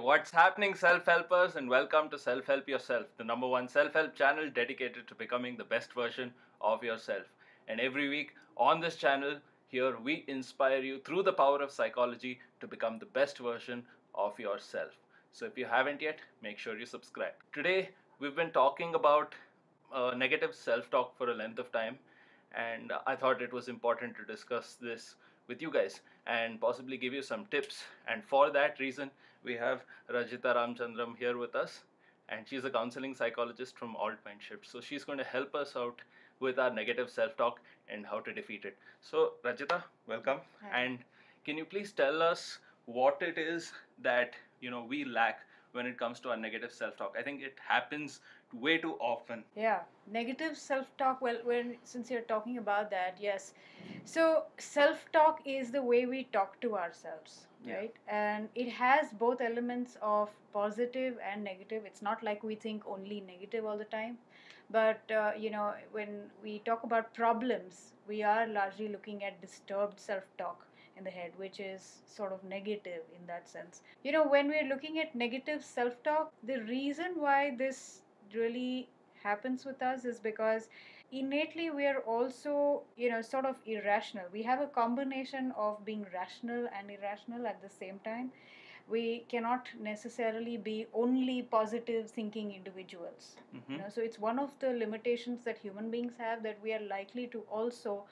What's happening, self helpers, and welcome to Self Help Yourself, the number one self help channel dedicated to becoming the best version of yourself. And every week on this channel, here we inspire you through the power of psychology to become the best version of yourself. So if you haven't yet, make sure you subscribe. Today, we've been talking about negative self talk for a length of time, and I thought it was important to discuss this with you guys and possibly give you some tips. And for that reason, we have Rajita Ramachandram here with us, and she's a counseling psychologist from Alt Mindship. So she's going to help us out with our negative self-talk and how to defeat it. So Rajita, welcome. Hi. And can you please tell us what it is that we lack when it comes to our negative self-talk? I think it happens way too often. Yeah, negative self-talk. Well, since you're talking about that, yes. So self-talk is the way we talk to ourselves, Yeah. right? And it has both elements of positive and negative. It's not like we think only negative all the time. But when we talk about problems, we are largely looking at disturbed self-talk in the head, which is sort of negative in that sense. When we're looking at negative self-talk, the reason why this really happens with us is because innately we are also sort of irrational. We have a combination of being rational and irrational at the same time. We cannot necessarily be only positive thinking individuals. So it's one of the limitations that human beings have, that we are likely to also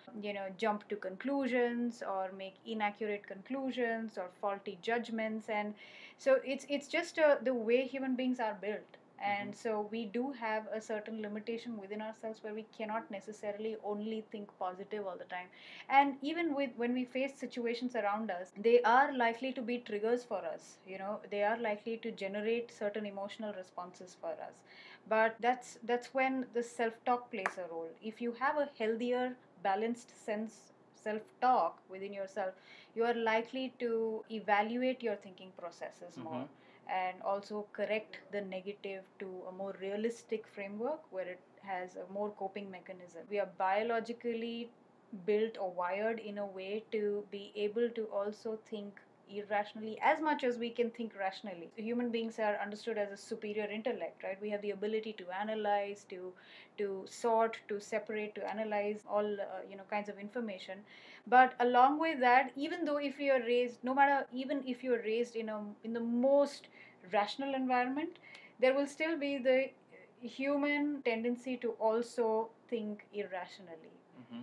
jump to conclusions or make inaccurate conclusions or faulty judgments. And so it's just the way human beings are built. And so we do have a certain limitation within ourselves where we cannot necessarily only think positive all the time. And even when we face situations around us, they are likely to be triggers for us. They are likely to generate certain emotional responses for us. But that's when the self-talk plays a role. If you have a healthier, balanced self-talk within yourself, you are likely to evaluate your thinking processes more, and also correct the negative to a more realistic framework where it has a more coping mechanism. We are biologically built or wired in a way to be able to also think irrationally as much as we can think rationally. So human beings are understood as a superior intellect, right? We have the ability to analyze, to sort, to separate, to analyze all kinds of information. But along with that, even though if you are raised, no matter, even if you are raised in the most rational environment, there will still be the human tendency to also think irrationally.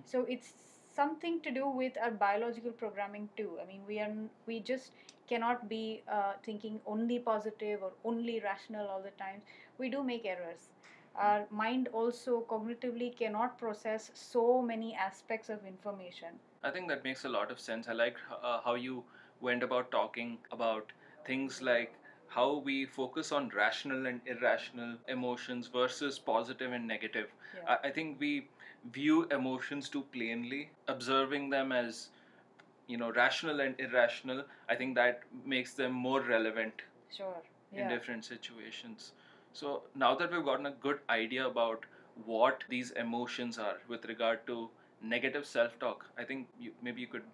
So it's something to do with our biological programming too. I mean, we just cannot be thinking only positive or only rational all the time. We do make errors. Our mind also cognitively cannot process so many aspects of information. I think that makes a lot of sense. I like how you went about talking about things like how we focus on rational and irrational emotions versus positive and negative. Yeah. I think we view emotions too plainly, observing them as rational and irrational. I think that makes them more relevant Sure. in Yeah. different situations. So now that we've gotten a good idea about what these emotions are with regard to negative self-talk, I think maybe you could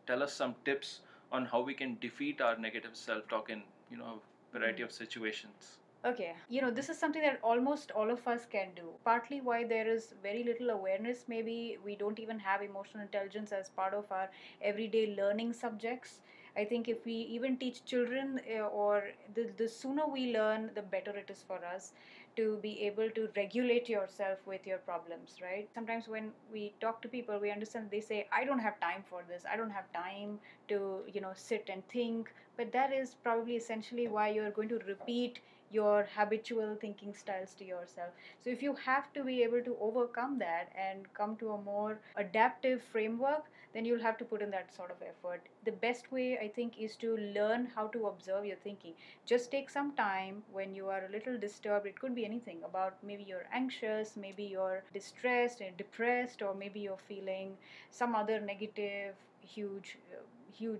tell us some tips on how we can defeat our negative self-talk in a variety of situations. Okay, this is something that almost all of us can do. Partly why there is very little awareness, maybe we don't even have emotional intelligence as part of our everyday learning subjects. I think if we even teach children, or the sooner we learn, the better it is for us to be able to regulate yourself with your problems, right? Sometimes when we talk to people, we understand they say, I don't have time for this. I don't have time to, sit and think. But that is probably essentially why you're going to repeat your habitual thinking styles to yourself. So if you have to be able to overcome that and come to a more adaptive framework, then you'll have to put in that sort of effort. The best way, I think, is to learn how to observe your thinking. Just take some time when you are a little disturbed. It could be anything about, maybe you're anxious, maybe you're distressed and depressed, or maybe you're feeling some other negative, huge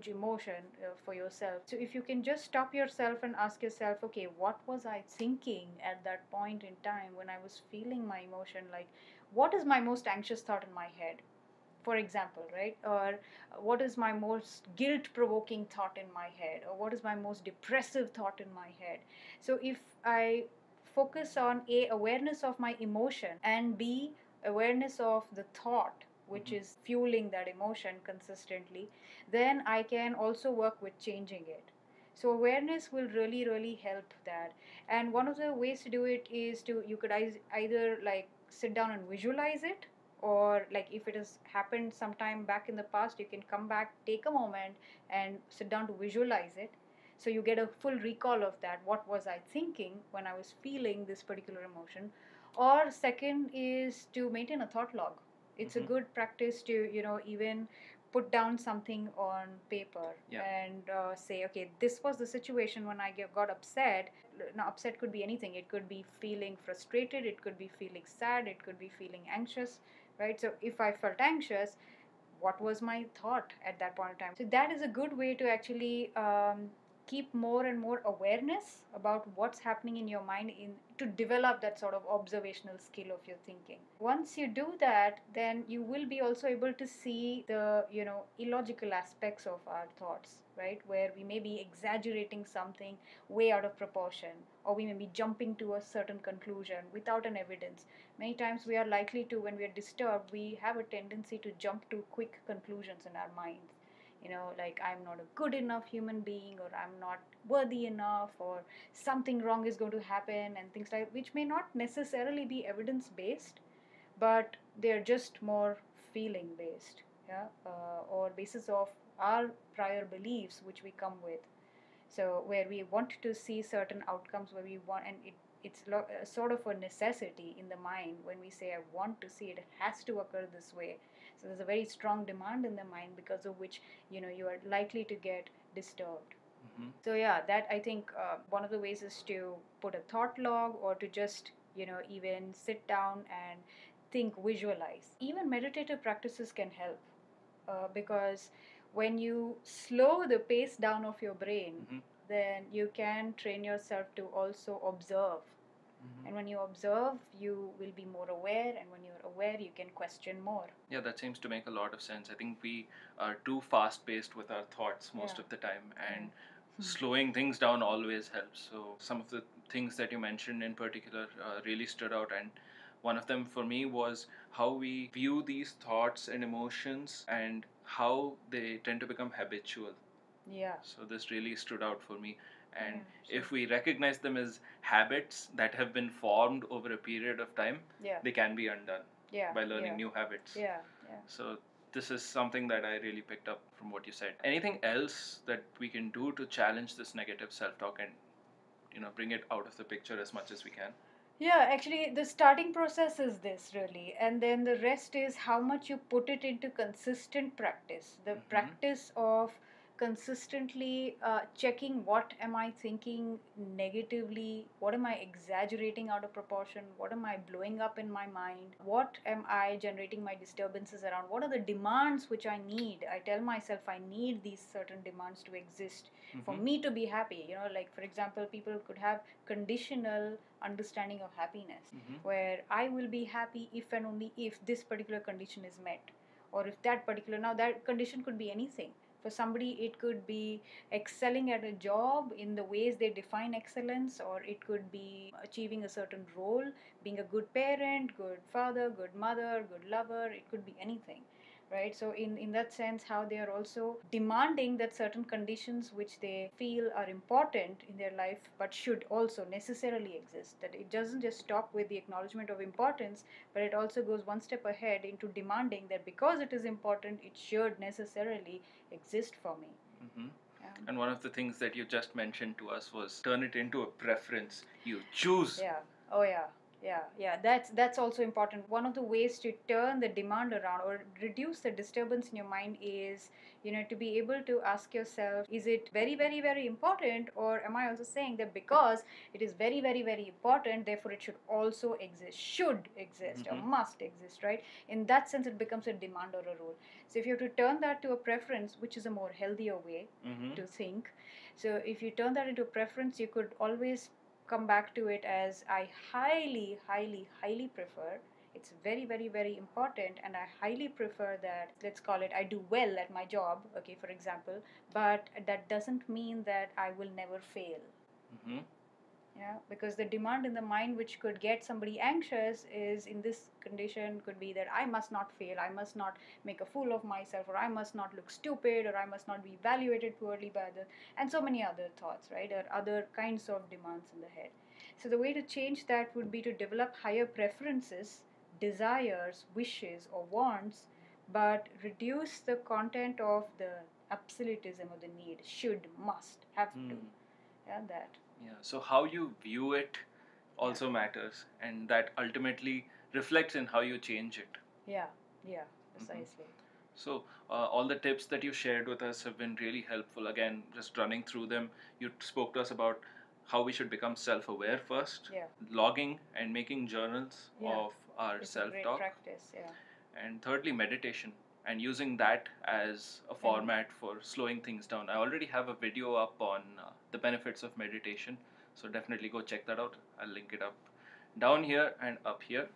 emotion for yourself. So if you can just stop yourself and ask yourself, okay, what was I thinking at that point in time when I was feeling my emotion? Like, what is my most anxious thought in my head? for example, right? Or what is my most guilt provoking thought in my head, or what is my most depressive thought in my head. So if I focus on A, awareness of my emotion, and B, awareness of the thought which is fueling that emotion consistently, then I can also work with changing it. So awareness will really, really help that. And one of the ways to do it is to, you could either like sit down and visualize it, or like if it has happened sometime back in the past, you can come back, take a moment and sit down to visualize it, so you get a full recall of that, what was I thinking when I was feeling this particular emotion. Or second is to maintain a thought log. It's a good practice to, even put down something on paper. Yeah. And say, okay, this was the situation when I got upset. Now upset could be anything. It could be feeling frustrated, it could be feeling sad, it could be feeling anxious, right? So if I felt anxious, what was my thought at that point in time? So that is a good way to actually keep more and more awareness about what's happening in your mind, in to develop that sort of observational skill of your thinking. Once you do that, then you will be also able to see the illogical aspects of our thoughts, right? Where we may be exaggerating something way out of proportion, or we may be jumping to a certain conclusion without an evidence. Many times we are likely to, when we are disturbed, we have a tendency to jump to quick conclusions in our minds. Like, I'm not a good enough human being, or I'm not worthy enough, or something wrong is going to happen, and things like, which may not necessarily be evidence based, but they're just more feeling based. Yeah. Or basis of our prior beliefs which we come with. So where we want to see certain outcomes, where we want, and it's sort of a necessity in the mind. When we say I want to see it, it has to occur this way. So there's a very strong demand in the mind, because of which you are likely to get disturbed. So yeah, that, I think, one of the ways is to put a thought log, or to just even sit down and think, visualize. Even meditative practices can help, because when you slow the pace down of your brain, then you can train yourself to also observe. And when you observe, you will be more aware, and when you're aware, you can question more. Yeah, that seems to make a lot of sense. I think we are too fast paced with our thoughts most of the time, and slowing things down always helps. So some of the things that you mentioned in particular really stood out, and one of them for me was how we view these thoughts and emotions, and how they tend to become habitual. Yeah. So this really stood out for me. And if we recognize them as habits that have been formed over a period of time, they can be undone by learning new habits. So this is something that I really picked up from what you said. Anything else that we can do to challenge this negative self-talk and bring it out of the picture as much as we can? Yeah, actually, the starting process is this, really. And then the rest is how much you put it into consistent practice. The practice of consistently checking, what am I thinking negatively, what am I exaggerating out of proportion, what am I blowing up in my mind, what am I generating my disturbances around, what are the demands which I need. I tell myself I need these certain demands to exist for me to be happy. Like, for example, people could have conditional understanding of happiness, where I will be happy if and only if this particular condition is met, or if that particular, now that condition could be anything. For somebody, it could be excelling at a job in the ways they define excellence, or it could be achieving a certain role, being a good parent, good father, good mother, good lover. It could be anything, right? So in that sense, how they are also demanding that certain conditions which they feel are important in their life, but should also necessarily exist. That it doesn't just stop with the acknowledgement of importance, but it also goes one step ahead into demanding that because it is important, it should necessarily exist for me. And one of the things that you just mentioned to us was turn it into a preference. You choose. Yeah. Oh yeah. Yeah, that's also important. One of the ways to turn the demand around, or reduce the disturbance in your mind, is to be able to ask yourself, is it very, very, very important, or am I also saying that because it is very, very, very important, therefore it should also exist, should exist, or must exist, right? In that sense, it becomes a demand or a rule. So if you have to turn that to a preference, which is a more healthier way to think, so if you turn that into a preference, you could always come back to it as, I highly, highly, highly prefer It's very, very, very important, and I highly prefer that. Let's call it I do well at my job, okay, for example, but that doesn't mean that I will never fail. Mm-hmm. Yeah, because the demand in the mind which could get somebody anxious is in this condition could be that I must not fail, I must not make a fool of myself, or I must not look stupid, or I must not be evaluated poorly by others, and so many other thoughts, right, or other kinds of demands in the head. So the way to change that would be to develop higher preferences, desires, wishes, or wants, but reduce the content of the absolutism of the need, should, must, have to. Yeah, that. Yeah, so how you view it also matters, and that ultimately reflects in how you change it. Yeah, yeah, precisely. So, all the tips that you shared with us have been really helpful. Again, just running through them, you spoke to us about how we should become self aware first, Yeah. logging and making journals Yeah. of our It's a self great talk, practice, yeah. and thirdly, meditation, and using that as a format for slowing things down. I already have a video up on the benefits of meditation, so definitely go check that out. I'll link it up down here and up here.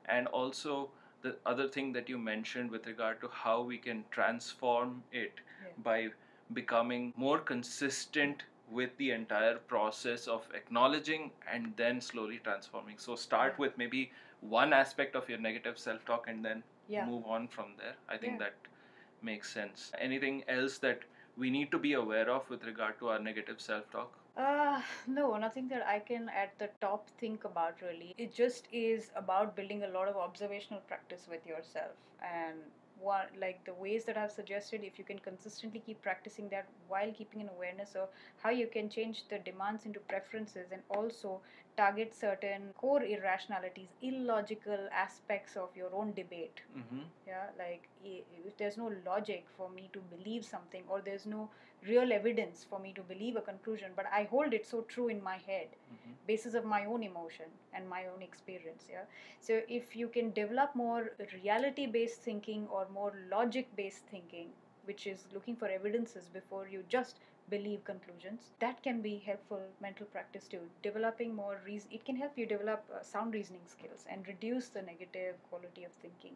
And also, the other thing that you mentioned with regard to how we can transform it by becoming more consistent with the entire process of acknowledging and then slowly transforming. So start with maybe one aspect of your negative self-talk and then move on from there. I think that makes sense. Anything else that we need to be aware of with regard to our negative self-talk? No, nothing that I can at the top think about really. It just is about building a lot of observational practice with yourself. And one, like the ways that I've suggested, if you can consistently keep practicing that while keeping an awareness of how you can change the demands into preferences, and also target certain core irrationalities, illogical aspects of your own debate. Yeah, like if there's no logic for me to believe something, or there's no real evidence for me to believe a conclusion, but I hold it so true in my head, basis of my own emotion and my own experience. Yeah, so if you can develop more reality based thinking or more logic based thinking, which is looking for evidences before you just believe conclusions, that can be helpful mental practice too. Developing more reason, it can help you develop sound reasoning skills and reduce the negative quality of thinking.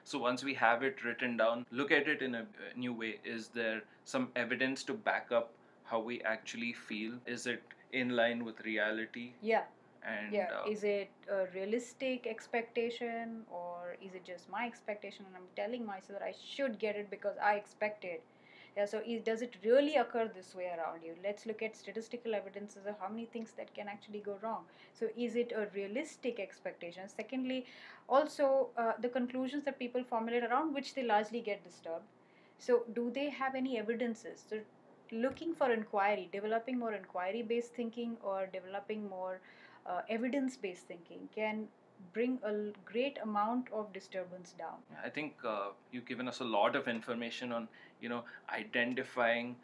So once we have it written down, look at it in a new way. Is there some evidence to back up how we actually feel? Is it in line with reality? Yeah. And is it a realistic expectation, or is it just my expectation and I'm telling myself that I should get it because I expect it? Yeah, so does it really occur this way around you? Let's look at statistical evidences of how many things that can actually go wrong. So is it a realistic expectation? Secondly, also the conclusions that people formulate around which they largely get disturbed. So do they have any evidences? So looking for inquiry, developing more inquiry based thinking, or developing more evidence based thinking can bring a great amount of disturbance down. I think you've given us a lot of information on, identifying,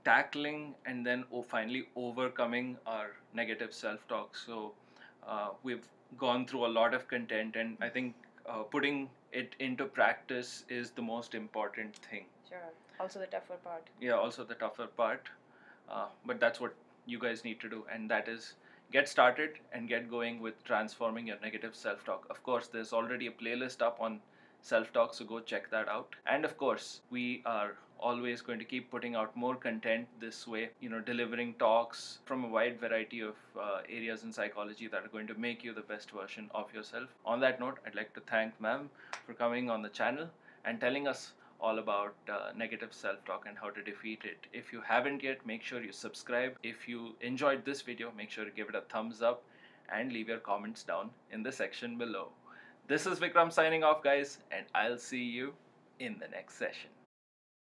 tackling, and then finally overcoming our negative self-talk. So we've gone through a lot of content, and I think putting it into practice is the most important thing. Sure. Also the tougher part. Yeah, also the tougher part. But that's what you guys need to do, and that is get started and get going with transforming your negative self-talk. Of course, there's already a playlist up on self-talk, so go check that out. And of course, we are always going to keep putting out more content this way, delivering talks from a wide variety of areas in psychology that are going to make you the best version of yourself. On that note, I'd like to thank ma'am for coming on the channel and telling us all about negative self-talk and how to defeat it. If you haven't yet, make sure you subscribe. If you enjoyed this video, make sure to give it a thumbs up and leave your comments down in the section below. This is Vikram signing off, guys, and I'll see you in the next session.